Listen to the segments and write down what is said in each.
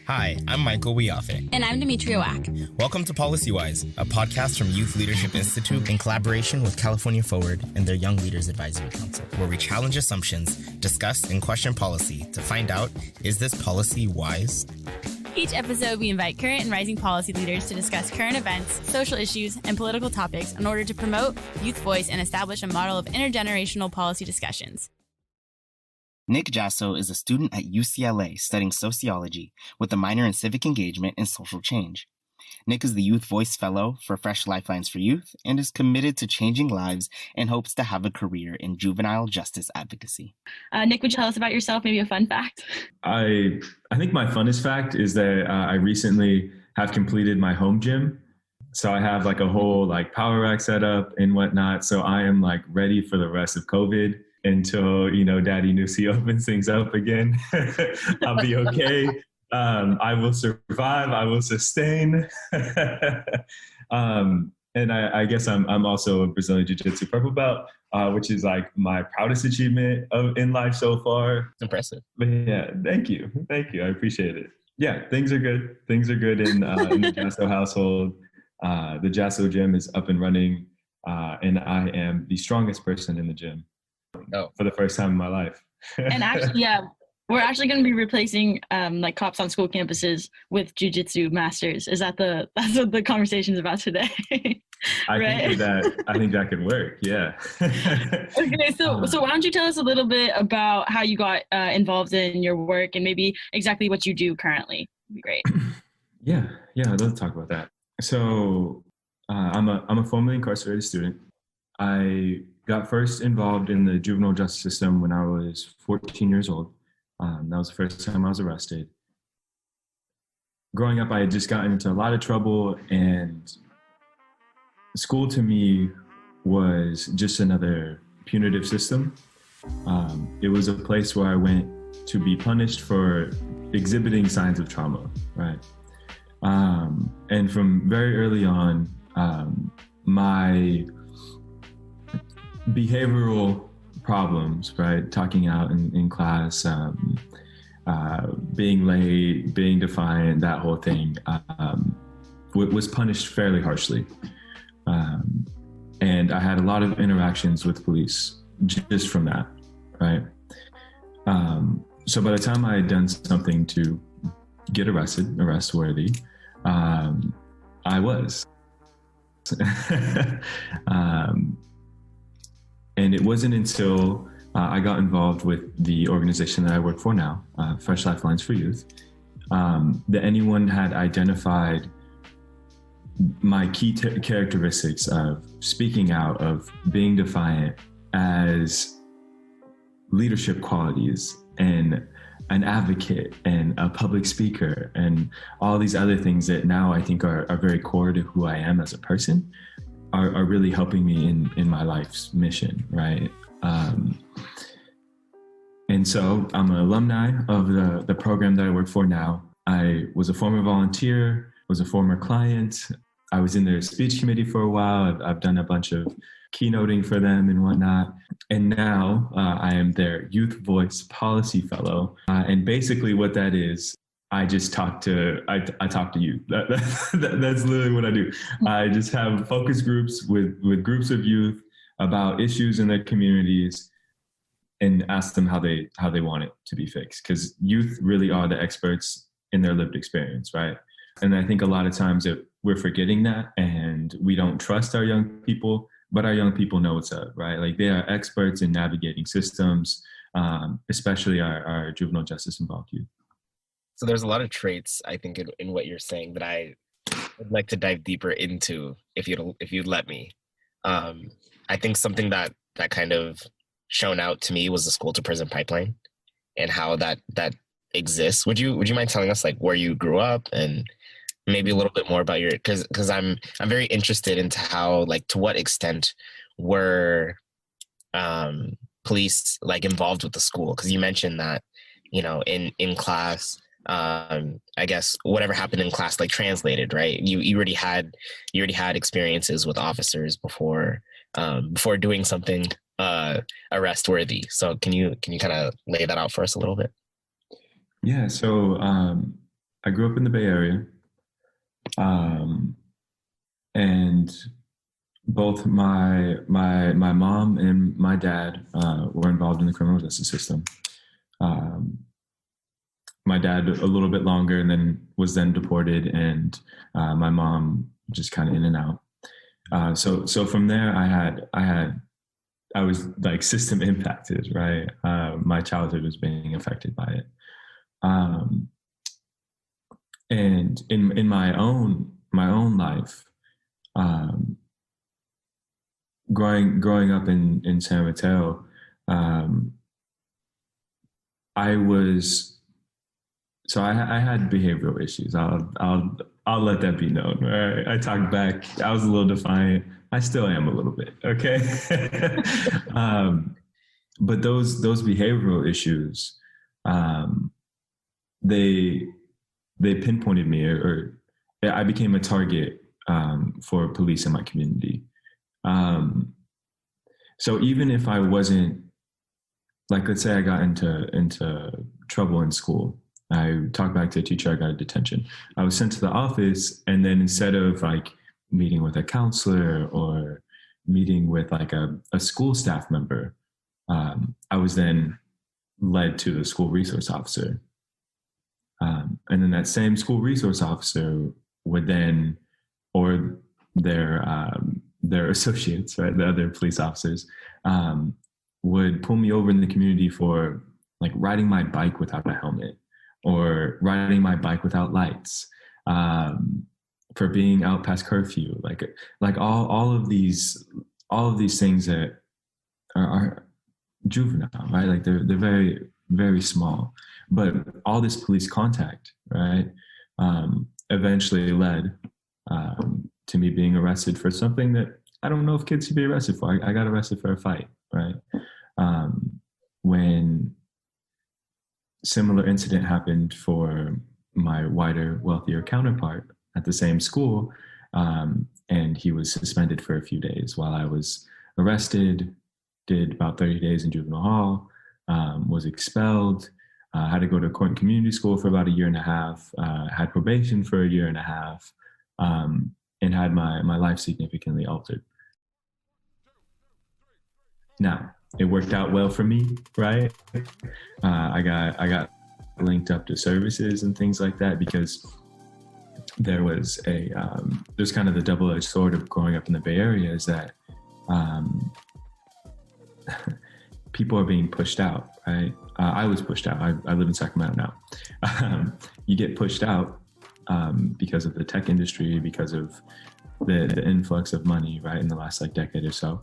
Hi, I'm Michael Wiafe. And I'm Demetria Wack. Welcome to PolicyWise, a podcast from Youth Leadership Institute in collaboration with California Forward and their Young Leaders Advisory Council, where we challenge assumptions, discuss and question policy to find out, is this policy wise? Each episode, we invite current and rising policy leaders to discuss current events, social issues, and political topics in order to promote youth voice and establish a model of intergenerational policy discussions. Nick Jasso is a student at UCLA studying sociology with a minor in civic engagement and social change. Nick is the Youth Voice Fellow for Fresh Lifelines for Youth and is committed to changing lives and hopes to have a career in juvenile justice advocacy. Nick, would you tell us about yourself, maybe a fun fact? I think my funnest fact is that I recently have completed my home gym. So I have like a whole power rack set up and whatnot. So I am ready for the rest of COVID. Until, Daddy Nusi opens things up again. I'll be okay. I will survive. I will sustain. And I guess I'm also a Brazilian Jiu-Jitsu purple belt, which is my proudest achievement in life so far. Impressive. But yeah, thank you. I appreciate it. Yeah, things are good. Things are good in the Jasso household. The Jasso gym is up and running, and I am the strongest person in the gym. For the first time in my life. And actually, yeah, we're actually going to be replacing cops on school campuses with jiu-jitsu masters. That's what the conversation's about today? I think that could work. Yeah. Okay, so why don't you tell us a little bit about how you got involved in your work and maybe exactly what you do currently? It'd be great. Yeah, I'd love to talk about that. So I'm a formerly incarcerated student. I got first involved in the juvenile justice system when I was 14 years old. That was the first time I was arrested. Growing up, I had just gotten into a lot of trouble, and school to me was just another punitive system. It was a place where I went to be punished for exhibiting signs of trauma, right? And from very early on, my behavioral problems, right? Talking out in class, being late, being defiant, that whole thing, was punished fairly harshly. And I had a lot of interactions with police just from that, right? So by the time I had done something to get arrest worthy, I was. And it wasn't until I got involved with the organization that I work for now, Fresh Lifelines for Youth, that anyone had identified my key characteristics of speaking out, of being defiant, as leadership qualities and an advocate and a public speaker and all these other things that now I think are very core to who I am as a person. Are really helping me in my life's mission, right? And so I'm an alumni of the program that I work for now. I was a former volunteer, was a former client. I was in their speech committee for a while. I've done a bunch of keynoting for them and whatnot. And now I am their Youth Voice Policy Fellow. And basically what that is, I just talk to you. That's literally what I do. I just have focus groups with groups of youth about issues in their communities and ask them how they want it to be fixed. Because youth really are the experts in their lived experience, right? And I think a lot of times that we're forgetting that, and we don't trust our young people, but our young people know what's up, right? They are experts in navigating systems, especially our juvenile justice involved youth. So there's a lot of traits, I think, in what you're saying that I would like to dive deeper into if you'd let me. I think something that kind of shown out to me was the school to prison pipeline and how that exists. Would you mind telling us where you grew up and maybe a little bit more about because I'm very interested into how to what extent were police involved with the school, because you mentioned that in class. I guess whatever happened in class translated, right? You already had experiences with officers before doing something arrest worthy. So can you kind of lay that out for us a little bit? Yeah. So I grew up in the Bay Area, and both my mom and my dad were involved in the criminal justice system. My dad a little bit longer, and then was deported, and my mom just kind of in and out. So from there, I was like system impacted, right? My childhood was being affected by it. And in my own life, growing up in San Mateo, I had behavioral issues. I'll let that be known. Right? I talked back. I was a little defiant. I still am a little bit. Okay. But those behavioral issues, they pinpointed me, or I became a target for police in my community. So even if I wasn't, like, let's say I got into trouble in school, I talked back to a teacher, I got a detention. I was sent to the office, and then instead of like meeting with a counselor or meeting with like a school staff member, I was then led to the school resource officer. And then that same school resource officer would then, or their associates, right, the other police officers, would pull me over in the community for like riding my bike without a helmet, or riding my bike without lights, for being out past curfew, like all of these things that are juvenile, right? Like they're very, very small, but all this police contact, right, eventually led to me being arrested for something that I don't know if kids should be arrested for. I got arrested for a fight, right? When similar incident happened for my whiter, wealthier counterpart at the same school, and he was suspended for a few days while I was arrested, did about 30 days in juvenile hall, was expelled, had to go to court and community school for about 1.5 years, had probation for 1.5 years, and had my life significantly altered. Now, it worked out well for me, right? I got linked up to services and things like that, because there was there's kind of the double-edged sword of growing up in the Bay Area, is that people are being pushed out, right? I was pushed out. I live in Sacramento now. You get pushed out because of the tech industry, because of the influx of money, right, in the last like decade or so.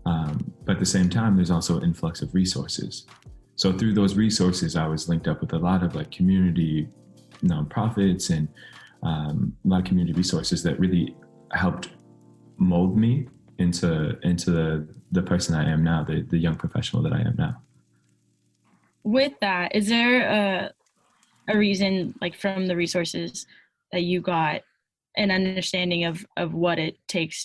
But at the same time, there's also an influx of resources. So through those resources, I was linked up with a lot of like community nonprofits and a lot of community resources that really helped mold me into the person I am now, the young professional that I am now. With that, is there a reason, like from the resources that you got, an understanding of what it takes,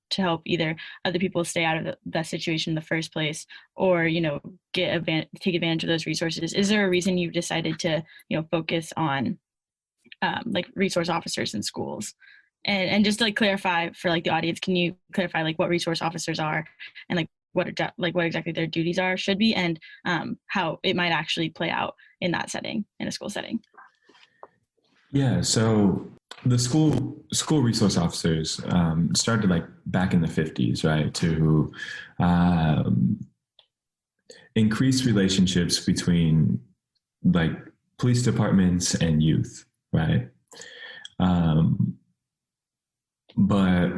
to help either other people stay out of that situation in the first place, or, take advantage of those resources? Is there a reason you've decided to, focus on like resource officers in schools? And just to like clarify for like the audience, can you clarify like what resource officers are, and like what exactly their duties should be, and how it might actually play out in that setting, in a school setting? Yeah, so the school resource officers started like back in the 50s, right, to increase relationships between like police departments and youth, right? But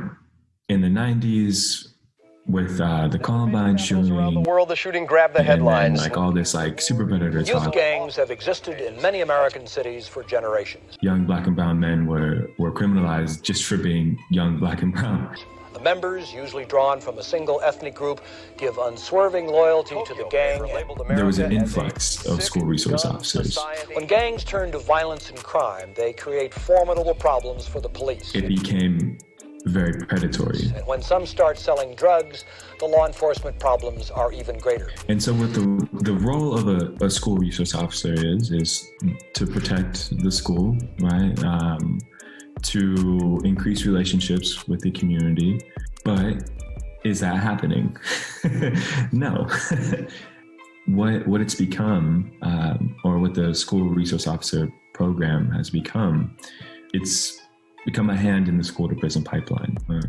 in the 90s, with the Columbine shooting, around the world, the shooting grabbed the headlines. And like all this like super predator talk. Youth gangs have existed in many American cities for generations. Young black and brown men were criminalized just for being young black and brown. The members, usually drawn from a single ethnic group, give unswerving loyalty to the gang. There was an influx of school resource officers. When gangs turn to violence and crime, they create formidable problems for the police. It became very predatory. And when some start selling drugs, the law enforcement problems are even greater. And so what the role of a school resource officer is to protect the school, right? To increase relationships with the community. But is that happening? No. What it's become, or what the school resource officer program has become, it's become a hand in the school to prison pipeline. Right?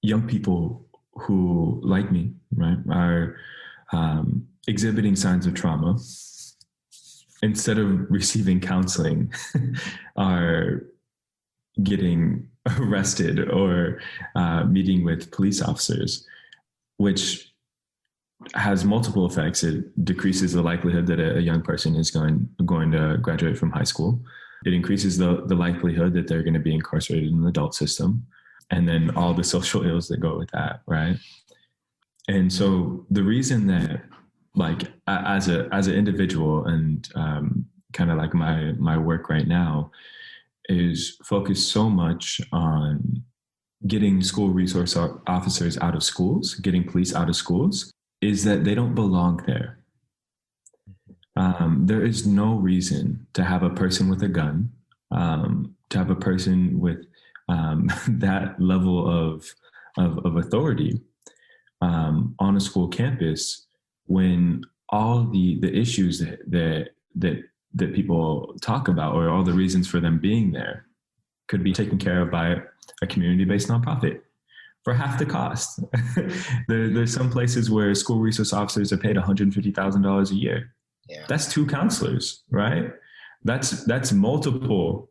Young people who, like me, right, are exhibiting signs of trauma, instead of receiving counseling, are getting arrested or meeting with police officers, which has multiple effects. It decreases the likelihood that a young person is going to graduate from high school. It increases the likelihood that they're going to be incarcerated in the adult system, and then all the social ills that go with that, right? And so the reason that, like, as an individual, and kind of like my work right now is focused so much on getting school resource officers out of schools, getting police out of schools, is that they don't belong there. There is no reason to have a person with a gun, to have a person with that level of authority on a school campus, when all the issues that people talk about, or all the reasons for them being there, could be taken care of by a community-based nonprofit for half the cost. There's some places where school resource officers are paid $150,000 a year. Yeah. That's 2 counselors, right? That's multiple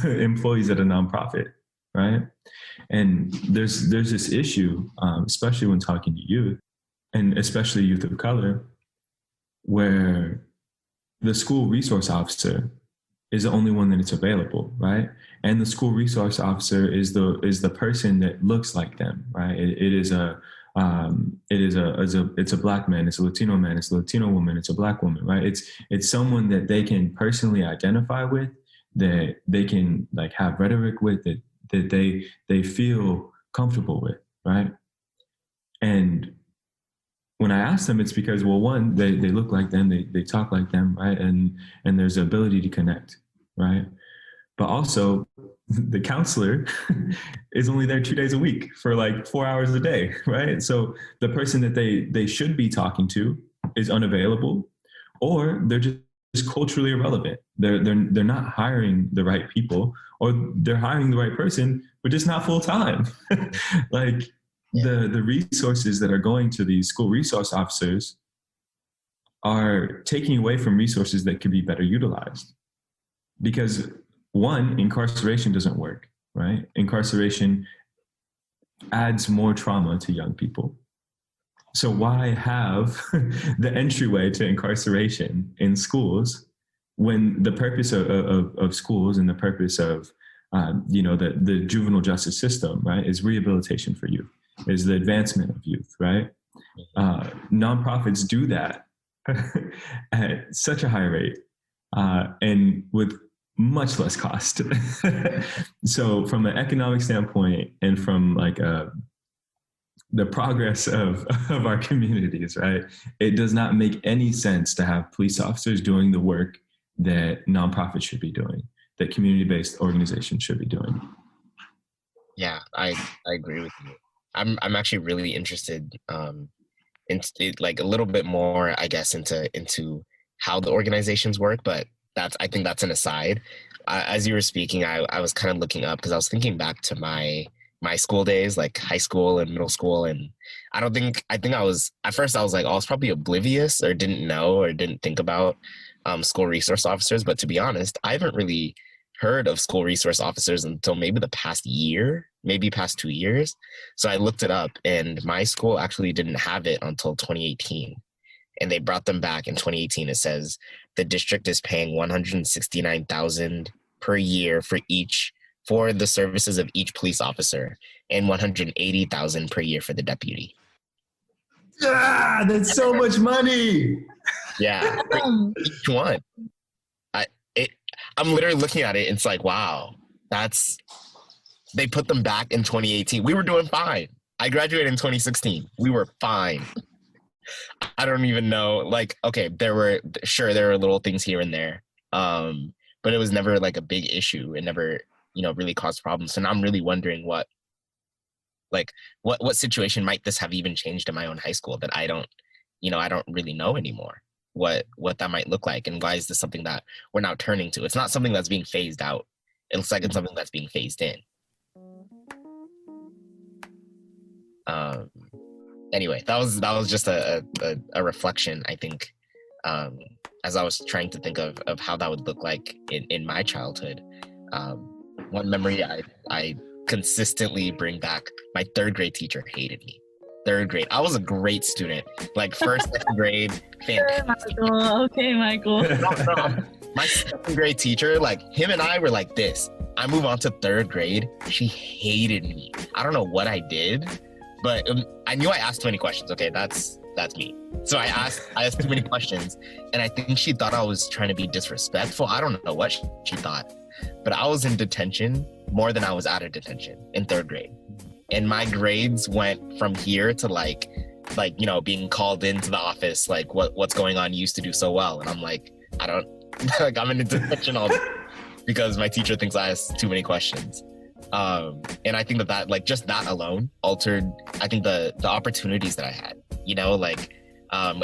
employees at a nonprofit, right? And there's this issue, especially when talking to youth, and especially youth of color, where the school resource officer is the only one that it's available, right? And the school resource officer is the person that looks like them, right? It's a Black man, it's a Latino man, it's a Latino woman, it's a Black woman, right? It's someone that they can personally identify with, that they can, like, have rhetoric with, that they feel comfortable with, right? And when I ask them, it's because, well, one, they look like them, they talk like them, right? And there's the ability to connect, right? But also, the counselor is only there 2 days a week for like 4 hours a day, right? So the person that they should be talking to is unavailable, or they're just culturally irrelevant. They're not hiring the right people, or they're hiring the right person, but just not full time. Like, the resources that are going to these school resource officers are taking away from resources that could be better utilized. Because, one, incarceration doesn't work, right? Incarceration adds more trauma to young people. So why have the entryway to incarceration in schools, when the purpose of schools and the purpose of the juvenile justice system, right, is rehabilitation for youth, is the advancement of youth, right? Nonprofits do that at such a high rate, and with much less cost. So from an economic standpoint, and from like the progress of our communities, right, it does not make any sense to have police officers doing the work that nonprofits should be doing, that community-based organizations should be doing. Yeah, I agree with you. I'm actually really interested in like a little bit more, I guess, into how the organizations work, but I think that's an aside. As you were speaking, I was kind of looking up, because I was thinking back to my school days, like high school and middle school, and I think I was, at first I was like, I was probably oblivious, or didn't know, or didn't think about school resource officers. But to be honest, I haven't really heard of school resource officers until maybe the past year, maybe past 2 years. So I looked it up, and my school actually didn't have it until 2018. And they brought them back in 2018. It says the district is paying $169,000 per year for the services of each police officer, and $180,000 per year for the deputy. Ah, that's so much money. Yeah, each one. I'm literally looking at it. It's like, wow, that's They put them back in 2018. We were doing fine. I graduated in 2016. We were fine. I don't even know. Like, okay, there were little things here and there, but it was never like a big issue. It never, really caused problems. So now I'm really wondering what situation might this have even changed in my own high school that I don't really know anymore. What that might look like, and why is this something that we're now turning to? It's not something that's being phased out. It looks like it's something that's being phased in. Anyway, that was just a reflection, I think, as I was trying to think of how that would look like in my childhood. One memory I consistently bring back, my third grade teacher hated me. Third grade. I was a great student. Like first, second grade. Okay, Michael. No. My second grade teacher, like him and I were like this. I move on to third grade. She hated me. I don't know what I did, but I knew I asked too many questions. Okay, that's me. So I asked too many questions, and I think she thought I was trying to be disrespectful. I don't know what she thought, but I was in detention more than I was out of detention in third grade. And my grades went from here to like being called into the office, like what's going on? You used to do so well. And I'm like, I don't, like I'm in detention all day because my teacher thinks I asked too many questions. And I think that like just that alone altered, I think the opportunities that I had,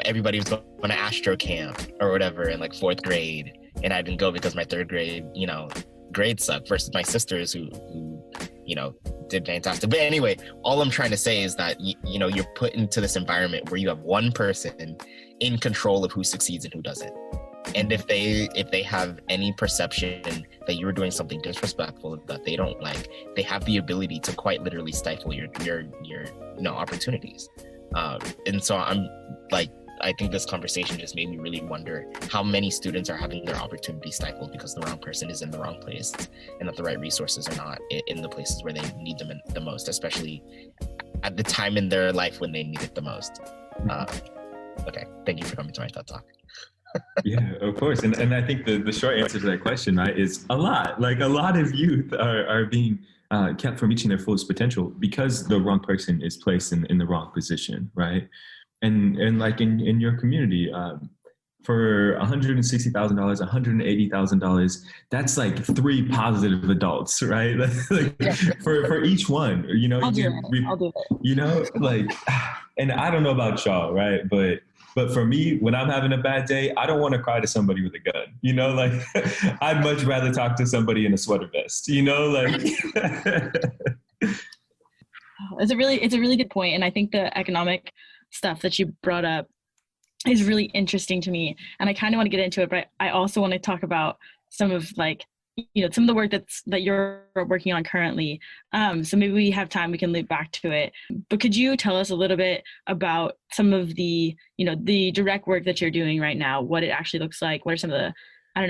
everybody was going to Astro Camp or whatever in like fourth grade. And I didn't go because my third grade, grades sucked versus my sisters who did fantastic. But anyway, all I'm trying to say is that you're put into this environment where you have one person in control of who succeeds and who doesn't. And if they have any perception that you were doing something disrespectful that they don't like, they have the ability to quite literally stifle your opportunities. And so I'm like, I think this conversation just made me really wonder how many students are having their opportunities stifled because the wrong person is in the wrong place and that the right resources are not in the places where they need them the most, especially at the time in their life when they need it the most. Okay, thank you for coming to my TED Talk. Yeah, of course. And I think the short answer to that question, right, is a lot. Like a lot of youth are being kept from reaching their fullest potential because the wrong person is placed in the wrong position, right? And like in your community, for $160,000, $180,000, that's like 3 positive adults, right? Like for each one, I'll do it. And I don't know about y'all, right? But for me, when I'm having a bad day, I don't want to cry to somebody with a gun, I'd much rather talk to somebody in a sweater vest, It's a really good point. And I think the economic stuff that you brought up is really interesting to me, and I kind of want to get into it, but I also want to talk about some of some of the work that you're working on currently. So maybe we have time, we can loop back to it. But could you tell us a little bit about some of the the direct work that you're doing right now, what it actually looks like? What are some of the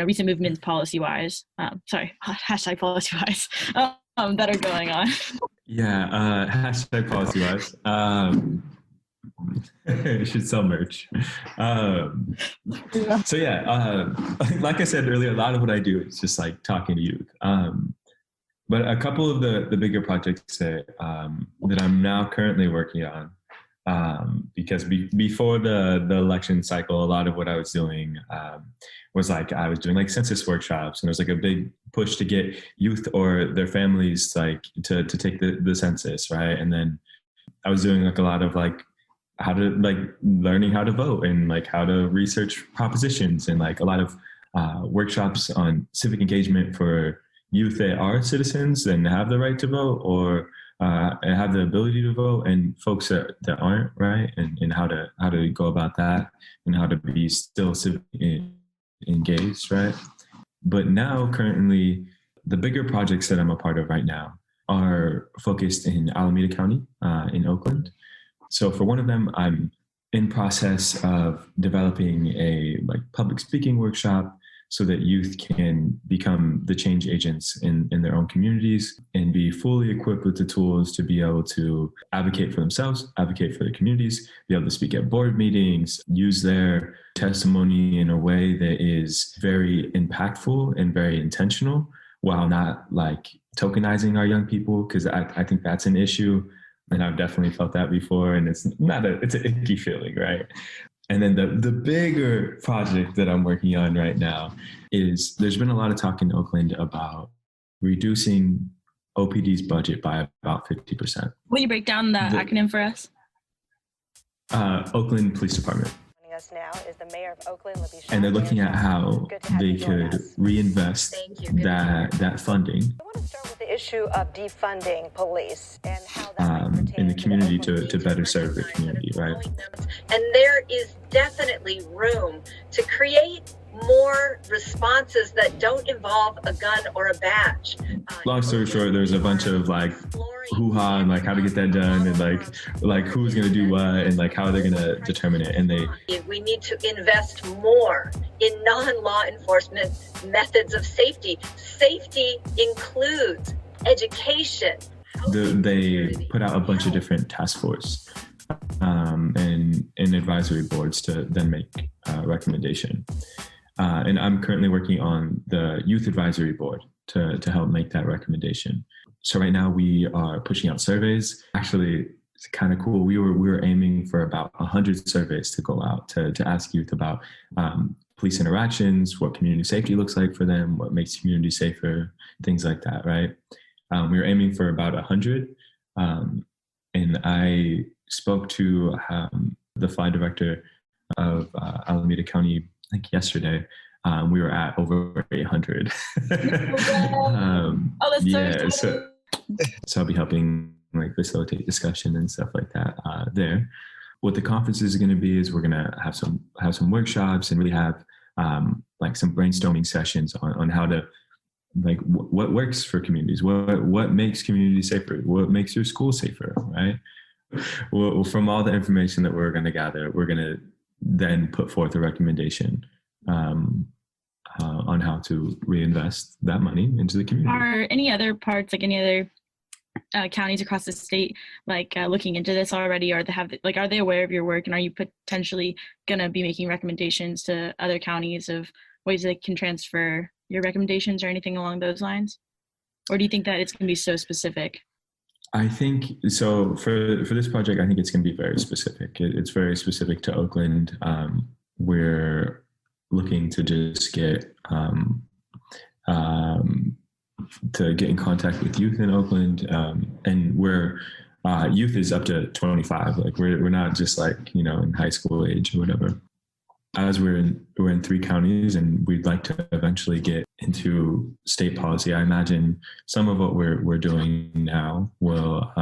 recent movements PolicyWise, hashtag PolicyWise, that are going on? Yeah, hashtag PolicyWise. You should sell merch. So yeah, like I said earlier, a lot of what I do is just like talking to youth. But a couple of the bigger projects that I'm now currently working on, because before the election cycle, a lot of what I was doing was like I was doing like census workshops, and there was like a big push to get youth or their families like to take the census, right? And then I was doing like a lot of like how to learning how to vote and like how to research propositions, and like a lot of workshops on civic engagement for youth that are citizens and have the right to vote or have the ability to vote, and folks that aren't, right? And how to go about that and how to be still civically engaged, right? But now currently the bigger projects that I'm a part of right now are focused in Alameda County in Oakland. So for one of them, I'm in process of developing a public speaking workshop so that youth can become the change agents in their own communities and be fully equipped with the tools to be able to advocate for themselves, advocate for their communities, be able to speak at board meetings, use their testimony in a way that is very impactful and very intentional, while not like tokenizing our young people, because I think that's an issue. And I've definitely felt that before. And it's an icky feeling, right? And then the bigger project that I'm working on right now is there's been a lot of talk in Oakland about reducing OPD's budget by about 50%. Will you break down the acronym for us? Oakland Police Department. Joining us now is the mayor of Oakland, Libby Shaw. And they're looking at how they could reinvest that funding I want to start with the issue of defunding police and how that in the community to better serve the community, right? And there is definitely room to create more responses that don't involve a gun or a badge. Long story short, there's a bunch of like hoo-ha and like how to get that done and like who's going to do what and like how they're going to determine it. And we need to invest more in non-law enforcement methods of safety. Safety includes education. They put out a bunch of different task force and advisory boards to then make a recommendation. And I'm currently working on the youth advisory board to help make that recommendation. So right now we are pushing out surveys. Actually, it's kind of cool. We were aiming for about 100 surveys to go out to ask youth about police interactions, what community safety looks like for them, what makes community safer, things like that, right? We were aiming for about 100. And I spoke to the fly director of Alameda County, I think yesterday. We were at over 800. So I'll be helping like facilitate discussion and stuff like that there. What the conference is going to be is we're going to have some workshops and really have like some brainstorming sessions on how to like what works for communities, what makes communities safer, what makes your school safer, right? Well, from all the information that we're going to gather, we're going to then put forth a recommendation on how to reinvest that money into the community. Are any other parts, like any other counties across the state, like looking into this already, or are they aware of your work, and are you potentially going to be making recommendations to other counties of ways they can transfer your recommendations or anything along those lines? Or do you think that it's going to be so specific? I think so. For this project, I think it's going to be very specific. It's very specific to Oakland. We're looking to just get in contact with youth in Oakland, and where youth is up to 25. Like we're not just like in high school age or whatever. As we're in 3 counties, and we'd like to eventually get into state policy. I imagine some of what we're doing now will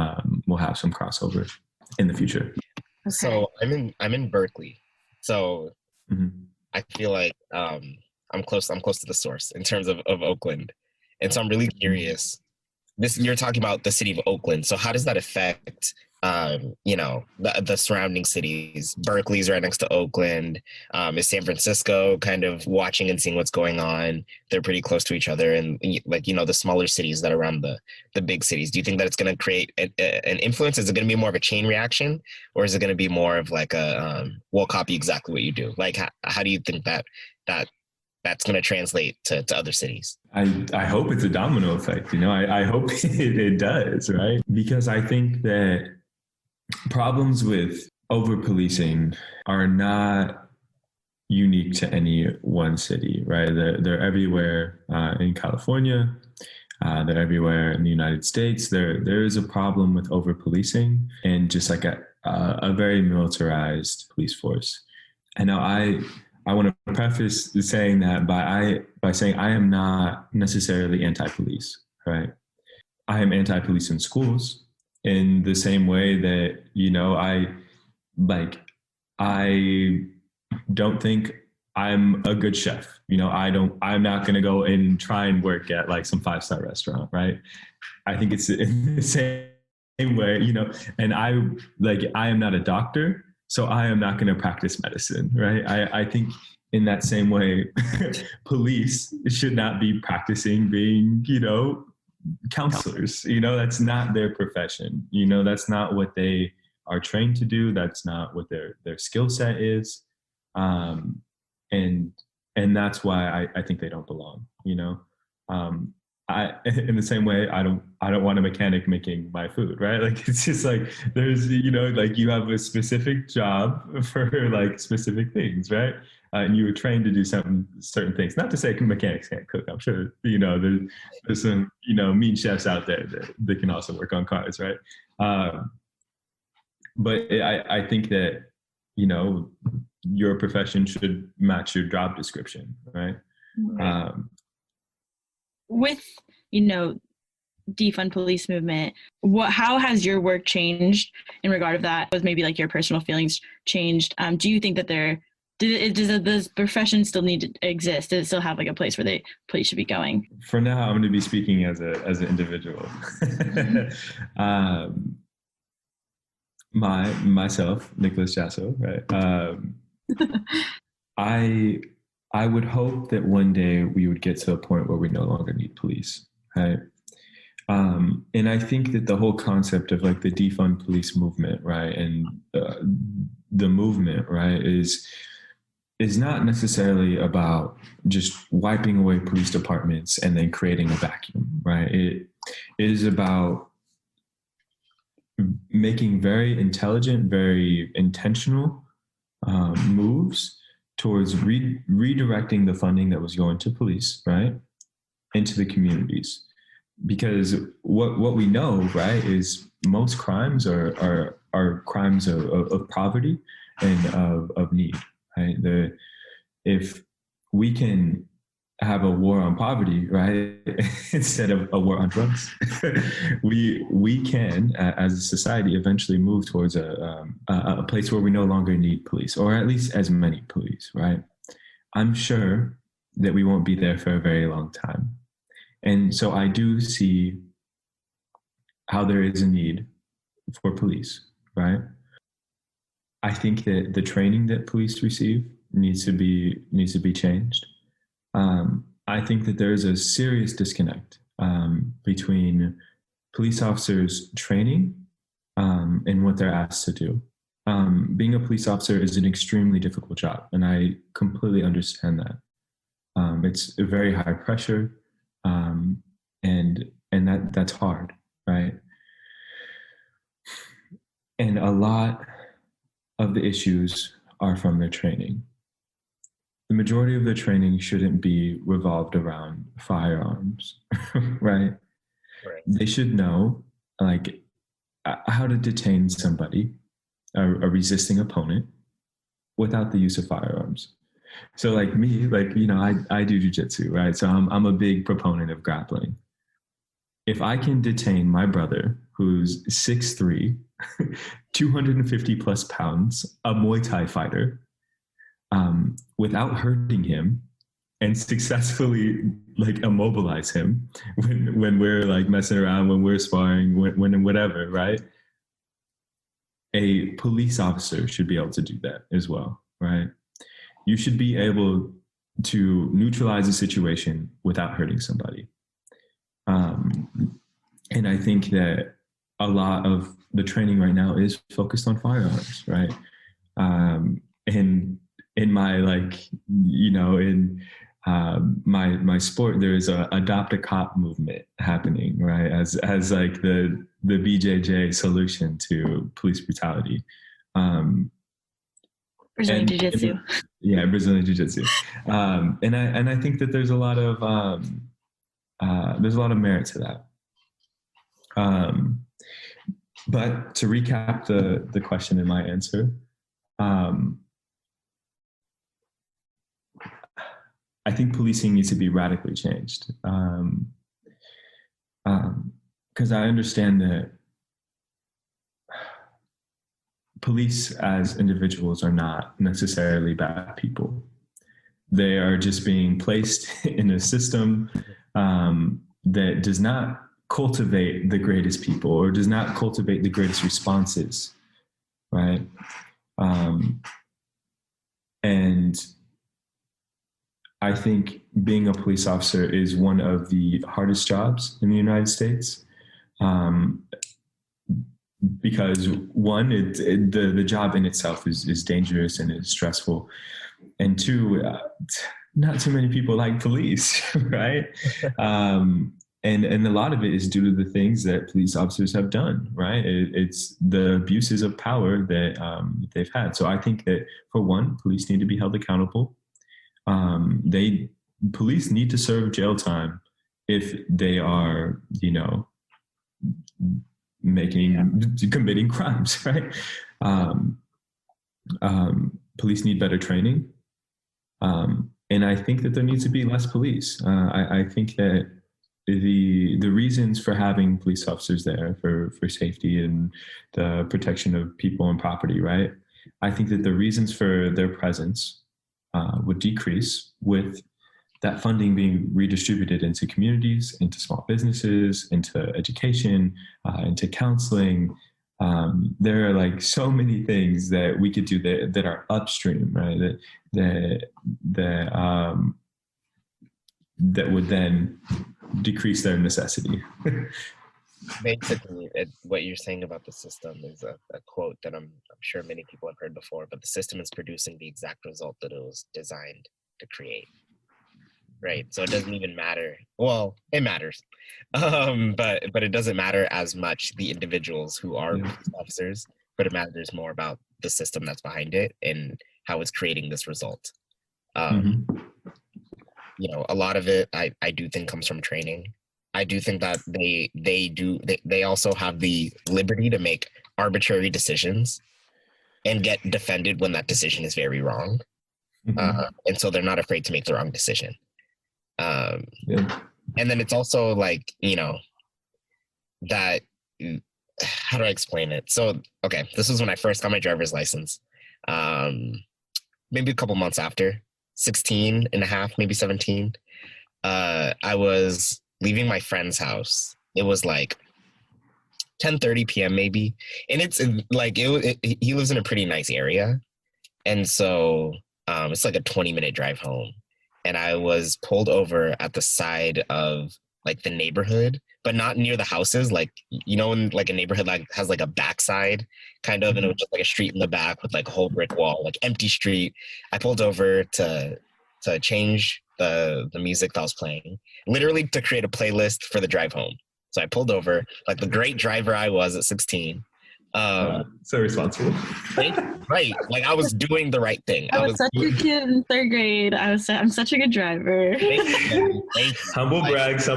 have some crossover in the future. Okay. So I'm in Berkeley, so I feel like I'm close to the source in terms of Oakland, and so I'm really curious. You're talking about the city of Oakland, so how does that affect the surrounding cities? Berkeley's right next to Oakland. Is San Francisco kind of watching and seeing what's going on? They're pretty close to each other, and the smaller cities that are around the big cities. Do you think that it's going to create an influence? Is it going to be more of a chain reaction, or is it going to be more of like we'll copy exactly what you do? Like how do you think that's going to translate to other cities? I hope it's a domino effect. I hope it does, right? Because I think that problems with over-policing are not unique to any one city, right? They're everywhere in California. They're everywhere in the United States. There is a problem with over-policing and just like a very militarized police force. And now I want to preface saying that by saying I am not necessarily anti-police, right? I am anti-police in schools in the same way that, I don't think I'm a good chef. I'm not going to go and try and work at like some 5-star restaurant, right? I think it's in the same way, and I am not a doctor. So I am not going to practice medicine, right? I think in that same way, police should not be practicing being, counselors. That's not their profession. That's not what they are trained to do. That's not what their skill set is. And that's why I think they don't belong, in the same way, I don't want a mechanic making my food, right? Like, it's just like, there's, like you have a specific job for like specific things, right? And you were trained to do certain things. Not to say mechanics can't cook. I'm sure, there's some, mean chefs out there that can also work on cars, right? But I think that, your profession should match your job description, right? Right. With, defund police movement, how has your work changed in regard of that? Was maybe like your personal feelings changed? Do you think that does this profession still need to exist? Does it still have like a place where police should be going? For now, I'm going to be speaking as an individual. Myself, Nicholas Jasso, right? I would hope that one day we would get to a point where we no longer need police, right? And I think that the whole concept of like the defund police movement, right, and the movement, right, is not necessarily about just wiping away police departments and then creating a vacuum, right? It is about making very intelligent, very intentional moves towards redirecting the funding that was going to police, right, into the communities. Because what we know, right, is most crimes are crimes of poverty and of need, right? If we can have a war on poverty, right, instead of a war on drugs, we can, as a society, eventually move towards a place where we no longer need police, or at least as many police, right? I'm sure that we won't be there for a very long time. And so I do see how there is a need for police, right? I think that the training that police receive needs to be changed. I think that there is a serious disconnect between police officers' training and what they're asked to do. Being a police officer is an extremely difficult job, and I completely understand that. It's a very high pressure. And that's hard, right? And a lot of the issues are from their training. The majority of the training shouldn't be revolved around firearms, right? They should know, like, how to detain somebody, a resisting opponent, without the use of firearms. So like me, like, I do jujitsu, right? So I'm a big proponent of grappling. If I can detain my brother, who's 6'3", 250 plus pounds, a Muay Thai fighter, without hurting him, and successfully like immobilize him when we're like messing around, when we're sparring, when whatever, right? A police officer should be able to do that as well, right? You should be able to neutralize a situation without hurting somebody. And I think that a lot of the training right now is focused on firearms, right? And in my, like, in my sport, there is a adopt a cop movement happening, right? As like the BJJ solution to police brutality. Brazilian Jiu-Jitsu. Yeah, Brazilian Jiu-Jitsu. And I think that there's a lot of merit to that. But to recap the question in my answer, I think policing needs to be radically changed. Because I understand that police as individuals are not necessarily bad people. They are just being placed in a system that does not cultivate the greatest people, or does not cultivate the greatest responses, right? And I think being a police officer is one of the hardest jobs in the United States. Because one, the job in itself is dangerous and is stressful. And two, not too many people like police, right? and a lot of it is due to the things that police officers have done, right? It's the abuses of power that they've had. So I think that, for one, police need to be held accountable. Police need to serve jail time if they are, committing crimes, right? Police need better training. And I think that there needs to be less police. I think that the reasons for having police officers there for safety and the protection of people and property, right? I think that the reasons for their presence would decrease with that funding being redistributed into communities, into small businesses, into education, into counseling. There are like so many things that we could do that are upstream, right? That would then decrease their necessity. Basically, what you're saying about the system is a quote that I'm sure many people have heard before, but the system is producing the exact result that it was designed to create. Right. So it doesn't even matter. Well, it matters. But it doesn't matter as much the individuals who are police officers, but it matters more about the system that's behind it and how it's creating this result. A lot of it I do think comes from training. I do think that they also have the liberty to make arbitrary decisions and get defended when that decision is very wrong. And so they're not afraid to make the wrong decision. And then it's also like, that, how do I explain it? So, okay, this was when I first got my driver's license. Maybe a couple months after, 16 and a half, maybe 17. I was leaving my friend's house. It was like 10:30 p.m. maybe. And it's like, he lives in a pretty nice area. And so it's like a 20-minute drive home. And I was pulled over at the side of like the neighborhood, but not near the houses. Like, when like a neighborhood like has like a backside kind of, and it was just like a street in the back with like a whole brick wall, like empty street. I pulled over to change the music that was playing, literally to create a playlist for the drive home. So I pulled over, like the great driver I was at 16. So responsible. Right. Like I was doing the right thing. I was such a kid in third grade. I'm such a good driver. Thank you. Humble brags.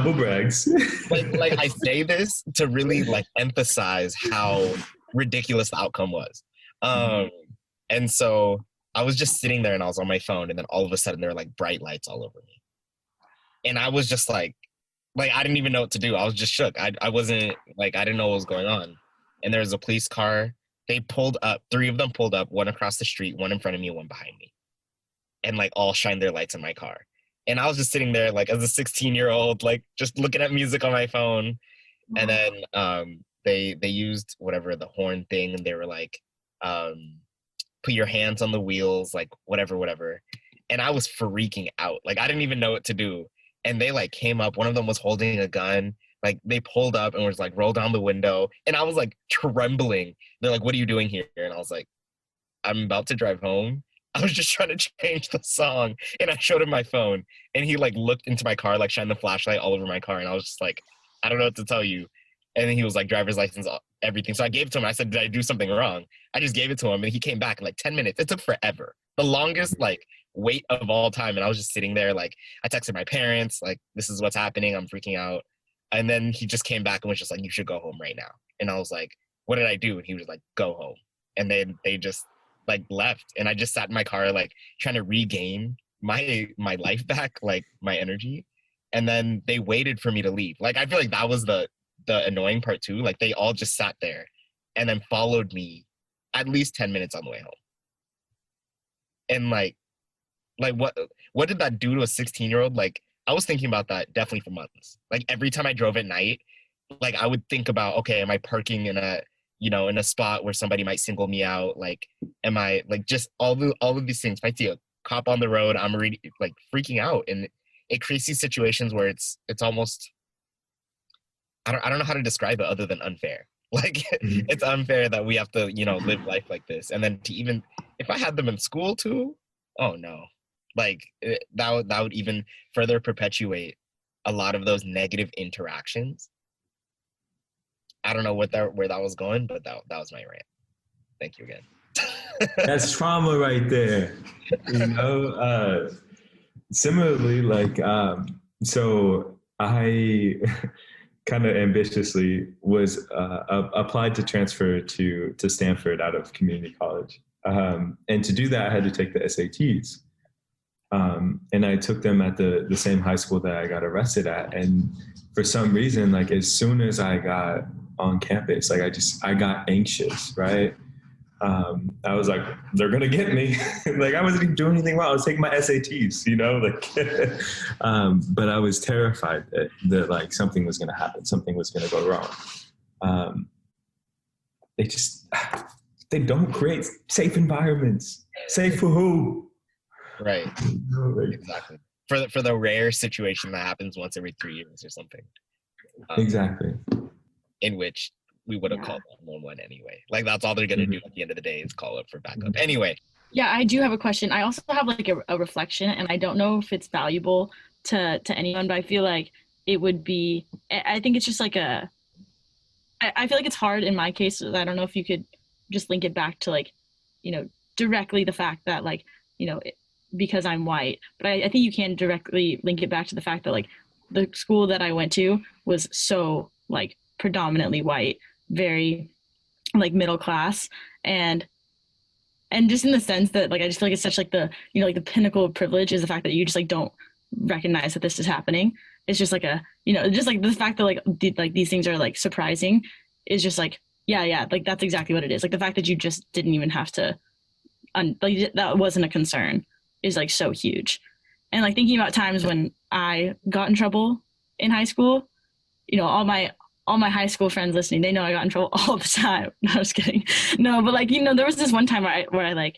Like I say this to really like emphasize how ridiculous the outcome was. And so I was just sitting there and I was on my phone, and then all of a sudden there were like bright lights all over me. And I was just like I didn't even know what to do. I was just shook. I wasn't like, I didn't know what was going on. And there was a police car. They pulled up, 3 of them pulled up, one across the street, one in front of me, one behind me. And like all shined their lights in my car. And I was just sitting there like as a 16-year-old, like just looking at music on my phone. And then they used whatever, the horn thing, and they were like, put your hands on the wheels, like whatever. And I was freaking out. Like I didn't even know what to do. And they like came up, one of them was holding a gun. Like they pulled up and was like, roll down the window. And I was like trembling. They're like, what are you doing here? And I was like, I'm about to drive home. I was just trying to change the song. And I showed him my phone. And he like looked into my car, like shined the flashlight all over my car. And I was just like, I don't know what to tell you. And then he was like, driver's license, everything. So I gave it to him. I said, did I do something wrong? I just gave it to him. And he came back in like 10 minutes. It took forever. The longest like wait of all time. And I was just sitting there. Like I texted my parents, like, this is what's happening. I'm freaking out. And then he just came back and was just like, you should go home right now. And I was like, what did I do? And he was like, go home. And then they just like left. And I just sat in my car, like trying to regain my life back, like my energy. And then they waited for me to leave. Like, I feel like that was the annoying part too. Like they all just sat there and then followed me at least 10 minutes on the way home. And like what did that do to a 16-year-old? Like, I was thinking about that definitely for months. Like every time I drove at night, like I would think about, okay, am I parking in a spot where somebody might single me out? Like, am I like just all of these things? If I see a cop on the road, I'm already like freaking out. And it creates these situations where it's almost, I don't know how to describe it other than unfair. Like it's unfair that we have to, live life like this. And then to even, if I had them in school too, oh no. Like that would even further perpetuate a lot of those negative interactions. I don't know where that was going, but that was my rant. Thank you again. That's trauma right there. Similarly, like, so I kind of ambitiously was applied to transfer to Stanford out of community college. And to do that, I had to take the SATs. And I took them at the same high school that I got arrested at. And for some reason, like as soon as I got on campus, like I got anxious, right? I was like, they're going to get me. Like I wasn't even doing anything wrong. I was taking my SATs, but I was terrified that like something was going to happen. Something was going to go wrong. They don't create safe environments. Safe for who? Right. Exactly. For the rare situation that happens once every 3 years or something. Exactly. In which we would have called 911 anyway. Like that's all they're gonna do at the end of the day is call up for backup. Anyway. Yeah, I do have a question. I also have like a reflection, and I don't know if it's valuable to anyone, but I feel like it would be. I think it's just like I feel like it's hard in my case. I don't know if you could just link it back to like, directly the fact that like, because I'm white, but I think you can directly link it back to the fact that like the school that I went to was so like predominantly white, very like middle class, and just in the sense that like I just feel like it's such like the like the pinnacle of privilege is the fact that you just like don't recognize that this is happening. It's just like just like the fact that like these things are like surprising is just like yeah like that's exactly what it is. Like the fact that you just didn't even have to like that wasn't a concern is like so huge. And like thinking about times when I got in trouble in high school, all my high school friends listening, they know I got in trouble all the time. No, I was kidding. No, but like, there was this one time where I like,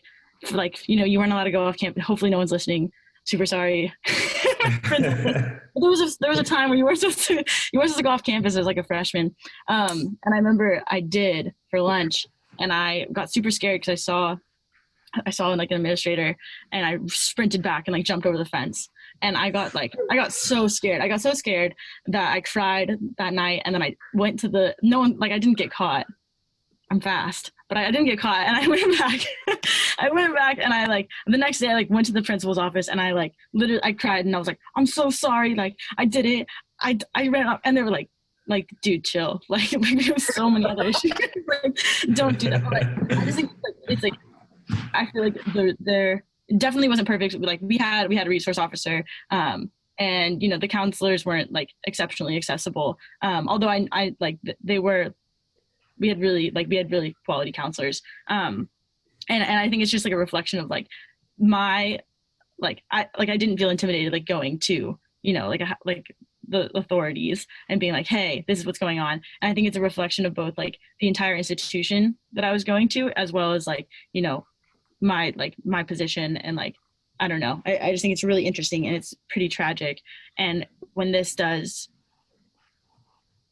you weren't allowed to go off campus. Hopefully no one's listening. Super sorry. There was a time where you weren't supposed to go off campus as like a freshman. And I remember I did for lunch, and I got super scared because I saw like an administrator, and I sprinted back and like jumped over the fence. And I got so scared. I got so scared that I cried that night. And then I went to I didn't get caught. I'm fast, but I didn't get caught. And I went back. And I like the next day I like went to the principal's office, and I like literally I cried, and I was like, I'm so sorry. Like I did it. I ran up, and they were like, dude, chill. Like there's so many other issues. Like, don't do that. But, like, I just think it's like I feel like there definitely wasn't perfect. Like we had a resource officer, and the counselors weren't like exceptionally accessible. Although I like we had really quality counselors. And I think it's just like a reflection of like I didn't feel intimidated like going to like the authorities and being like, hey, this is what's going on. And I think it's a reflection of both like the entire institution that I was going to, as well as like my position. And like I don't know, I just think it's really interesting, and it's pretty tragic. And when this does,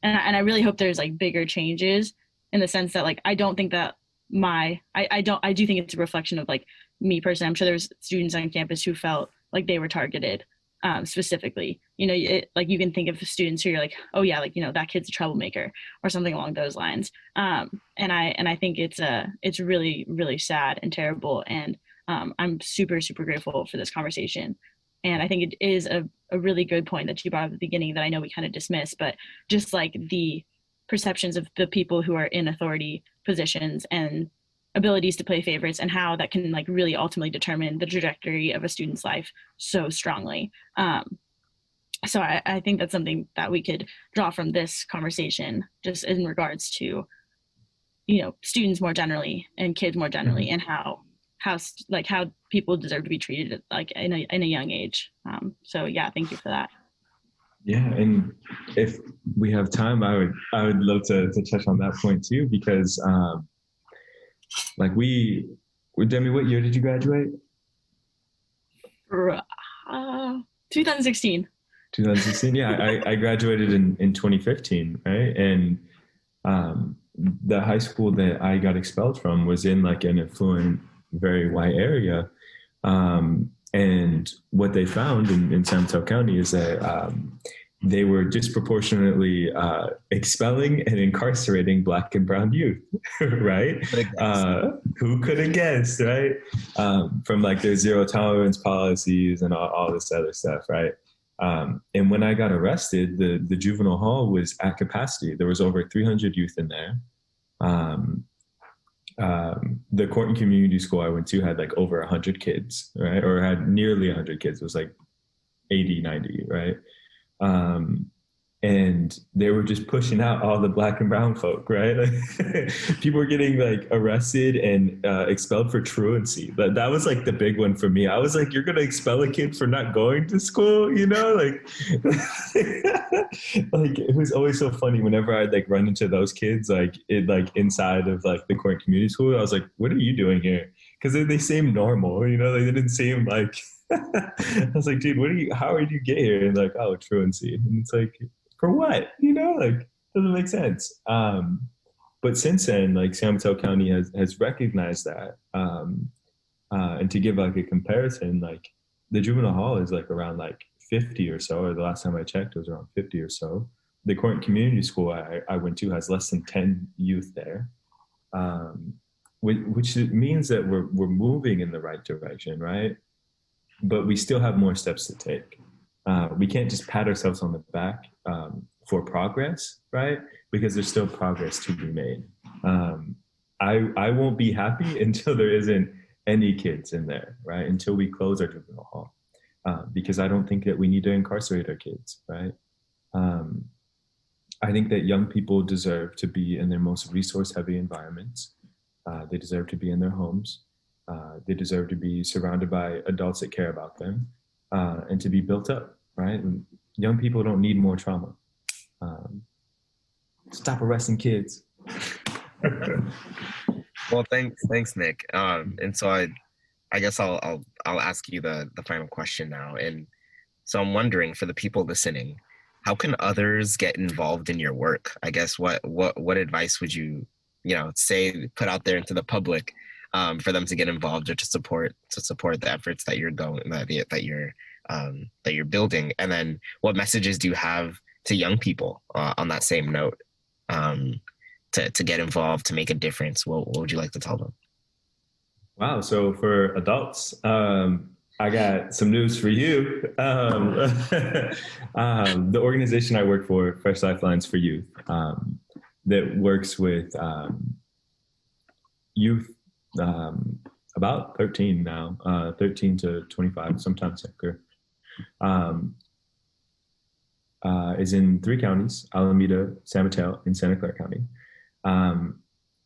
and I really hope there's like bigger changes, in the sense that like I don't think that I do think it's a reflection of like me personally. I'm sure there's students on campus who felt like they were targeted specifically. Like you can think of students who you're like, oh yeah, like that kid's a troublemaker or something along those lines. And I think it's really, really sad and terrible. And I'm super, super grateful for this conversation. And I think it is a really good point that you brought up at the beginning that I know we kind of dismissed, but just like the perceptions of the people who are in authority positions and abilities to play favorites, and how that can like really ultimately determine the trajectory of a student's life so strongly. So I think that's something that we could draw from this conversation, just in regards to, students more generally and kids more generally, and how people deserve to be treated like in a young age. So yeah, thank you for that. Yeah, and if we have time, I would love to touch on that point too, because like Demi, what year did you graduate? 2016. 2016. Yeah, I graduated in 2015, right? And the high school that I got expelled from was in like an affluent, very white area. And what they found in San Mateo County is that they were disproportionately expelling and incarcerating Black and brown youth, right? Who could have guessed, right? From like their zero tolerance policies and all this other stuff, right? And when I got arrested, the juvenile hall was at capacity. There was over 300 youth in there. The Court and Community School I went to had like over 100 kids, right? Or had nearly 100 kids. It was like 80, 90, right? And they were just pushing out all the Black and brown folk, right? Like, people were getting like arrested and expelled for truancy. But that was like the big one for me. I was like, you're gonna expel a kid for not going to school, you know? Like, like it was always so funny whenever I'd like run into those kids, like inside of like the Court Community School. I was like, what are you doing here? Because they seemed normal, you know? They didn't seem like. I was like, dude, how did you get here? And like, oh, truancy. And it's like, for what? You know, like, doesn't make sense. But since then, like San Mateo County has recognized that. And to give like a comparison, like the juvenile hall is like around like 50 or so, or the last time I checked, it was around 50 or so. The Court Community School I went to has less than 10 youth there. Which means that we're moving in the right direction, right? But we still have more steps to take. We can't just pat ourselves on the back for progress, right? Because there's still progress to be made. I won't be happy until there isn't any kids in there, right? Until we close our juvenile hall, because I don't think that we need to incarcerate our kids, right? I think that young people deserve to be in their most resource-heavy environments. They deserve to be in their homes. They deserve to be surrounded by adults that care about them, and to be built up, right? And young people don't need more trauma. Stop arresting kids. Well, thanks, Nick. And so I guess I'll ask you the final question now. And so I'm wondering, for the people listening, how can others get involved in your work? I guess what advice would you say, put out there into the public, for them to get involved or to support the efforts that you're that you're building? And then what messages do you have to young people on that same note, to get involved, to make a difference? What would you like to tell them? Wow. So for adults, I got some news for you. The organization I work for, Fresh Lifelines for Youth, that works with youth about 13 now, 13 to 25, sometimes younger, is in 3 counties: Alameda, San Mateo, and Santa Clara County.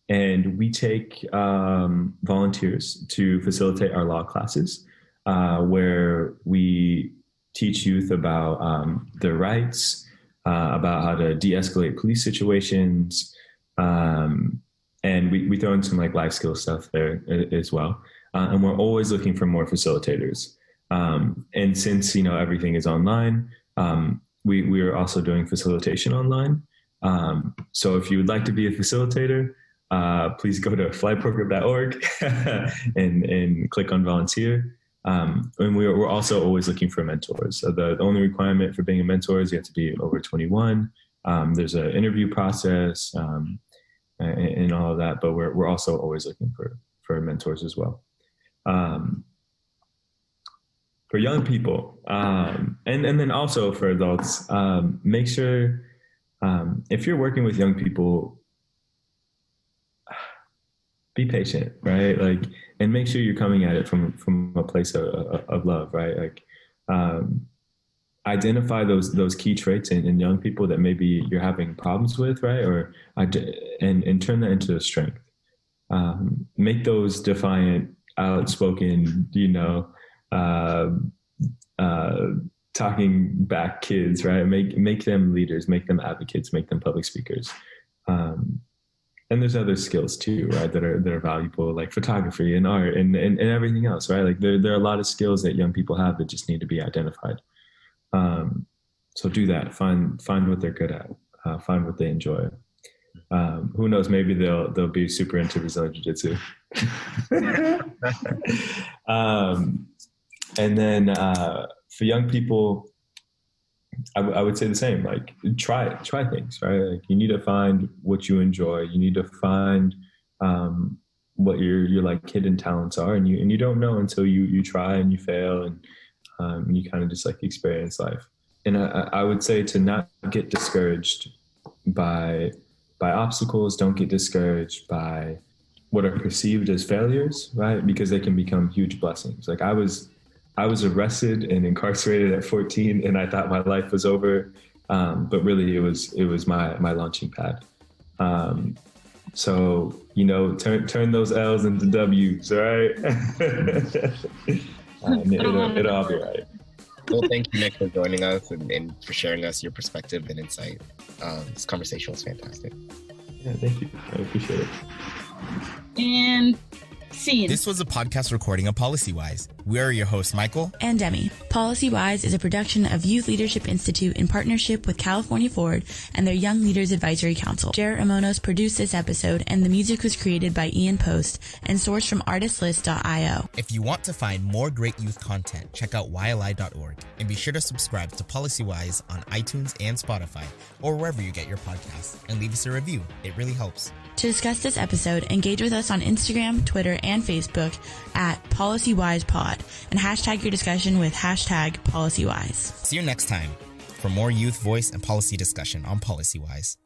And we take volunteers to facilitate our law classes, where we teach youth about their rights, about how to de-escalate police situations, and we throw in some like life skill stuff there as well. And we're always looking for more facilitators. And since everything is online, we are also doing facilitation online. So if you would like to be a facilitator, please go to flyprogram.org and click on volunteer. And we're also always looking for mentors. So the only requirement for being a mentor is you have to be over 21. There's an interview process and all of that, but we're also always looking for mentors as well. For young people, and then also for adults, make sure, if you're working with young people, be patient, right? Like, and make sure you're coming at it from a place of love, right? Like, identify those key traits in young people that maybe you're having problems with, right? Or and turn that into a strength. Make those defiant, outspoken, talking back kids, right? Make them leaders, make them advocates, make them public speakers. And there's other skills too, right? That are valuable, like photography and art and everything else, right? Like there are a lot of skills that young people have that just need to be identified. So do that. Find what they're good at. Find what they enjoy. Who knows? Maybe they'll be super into Brazilian Jiu-Jitsu. And then for young people, I would say the same. Like try things, right? Like you need to find what you enjoy. You need to find what your like hidden talents are, and you don't know until you try and you fail, and you kind of just like experience life. And I would say to not get discouraged by obstacles. Don't get discouraged by what are perceived as failures, right? Because they can become huge blessings. Like I was arrested and incarcerated at 14, and I thought my life was over, but really it was my launching pad. So turn those L's into W's, all right? It'll all be right. Well, thank you, Nick, for joining us and for sharing us your perspective and insight. This conversation was fantastic. Yeah, thank you. I appreciate it. And scene. This was a podcast recording of PolicyWise. We are your hosts, Michael and Demi. PolicyWise is a production of Youth Leadership Institute in partnership with California Forward and their Young Leaders Advisory Council. Jared Ramonos produced this episode, and the music was created by Ian Post and sourced from artistlist.io. If you want to find more great youth content, check out YLI.org and be sure to subscribe to PolicyWise on iTunes and Spotify or wherever you get your podcasts, and leave us a review. It really helps. To discuss this episode, engage with us on Instagram, Twitter, and Facebook at PolicyWisePod and hashtag your discussion with hashtag PolicyWise. See you next time for more youth voice and policy discussion on PolicyWise.